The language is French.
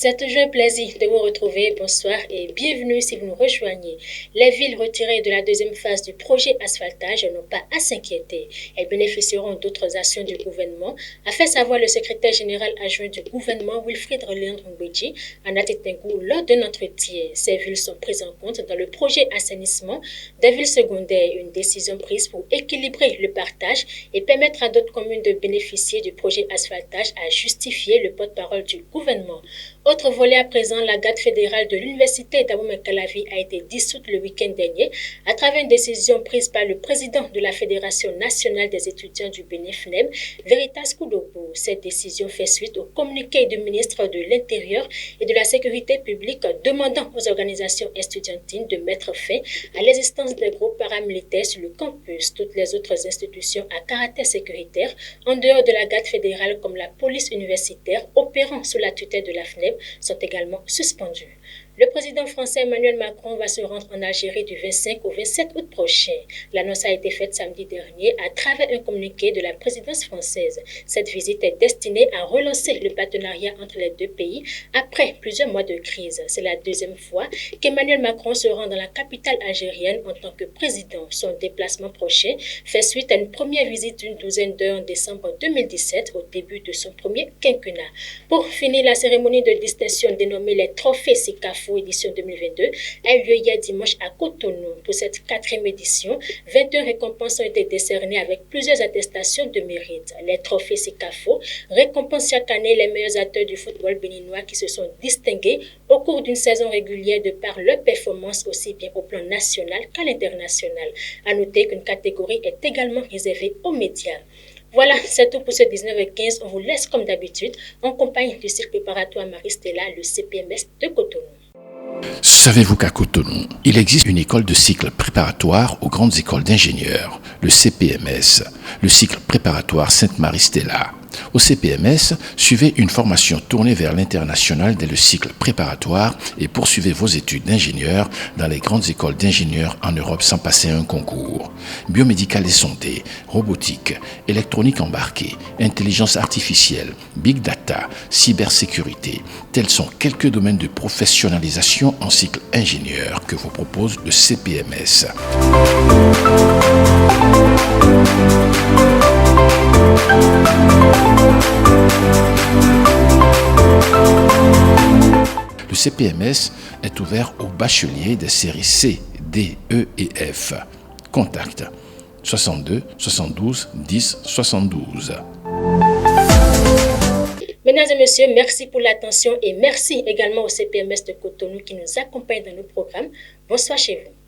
C'est toujours un plaisir de vous retrouver. Bonsoir et bienvenue si vous nous rejoignez. Les villes retirées de la deuxième phase du projet asphaltage n'ont pas à s'inquiéter. Elles bénéficieront d'autres actions du gouvernement, a fait savoir le secrétaire général adjoint du gouvernement Wilfried Leandre Mbedji en Atetengou lors d'un entretien. Ces villes sont prises en compte dans le projet assainissement des villes secondaires, une décision prise pour équilibrer le partage et permettre à d'autres communes de bénéficier du projet asphaltage, a justifié le porte-parole du gouvernement. Autre volet à présent, la garde fédérale de l'université d'Abomey-Calavi a été dissoute le week-end dernier à travers une décision prise par le président de la Fédération nationale des étudiants du Bénin-FNEM, Veritas Koudougou. Cette décision fait suite au communiqué du ministre de l'Intérieur et de la Sécurité publique demandant aux organisations estudiantines de mettre fin à l'existence des groupes paramilitaires sur le campus. Toutes les autres institutions à caractère sécuritaire, en dehors de la garde fédérale comme la police universitaire opérant sous la tutelle de la FNEM, sont également suspendus. Le président français Emmanuel Macron va se rendre en Algérie du 25 au 27 août prochain. L'annonce a été faite samedi dernier à travers un communiqué de la présidence française. Cette visite est destinée à relancer le partenariat entre les deux pays après plusieurs mois de crise. C'est la deuxième fois qu'Emmanuel Macron se rend dans la capitale algérienne en tant que président. Son déplacement prochain fait suite à une première visite d'une douzaine d'heures en décembre 2017 au début de son premier quinquennat. Pour finir, la cérémonie de distinction dénommée les trophées SICAFO édition 2022 a eu lieu hier dimanche à Cotonou. Pour cette 4e édition, 21 récompenses ont été décernées avec plusieurs attestations de mérite. Les trophées SICAFO récompensent chaque année les meilleurs acteurs du football béninois qui se sont distingués au cours d'une saison régulière de par leur performance aussi bien au plan national qu'à l'international. À noter qu'une catégorie est également réservée aux médias. Voilà, c'est tout pour ce 19h15. On vous laisse comme d'habitude en compagnie du cycle préparatoire Marie-Stella, le CPMS de Cotonou. Savez-vous qu'à Cotonou, il existe une école de cycle préparatoire aux grandes écoles d'ingénieurs, le CPMS, le cycle préparatoire Sainte-Marie-Stella. Au CPMS, suivez une formation tournée vers l'international dès le cycle préparatoire et poursuivez vos études d'ingénieur dans les grandes écoles d'ingénieurs en Europe sans passer un concours. Biomédical et santé, robotique, électronique embarquée, intelligence artificielle, big data, cybersécurité, tels sont quelques domaines de professionnalisation en cycle ingénieur que vous propose le CPMS. Le CPMS est ouvert aux bacheliers des séries C, D, E et F. Contact 62 72 10 72. Mesdames et messieurs, merci pour l'attention et merci également au CPMS de Cotonou qui nous accompagne dans nos programmes. Bonsoir chez vous.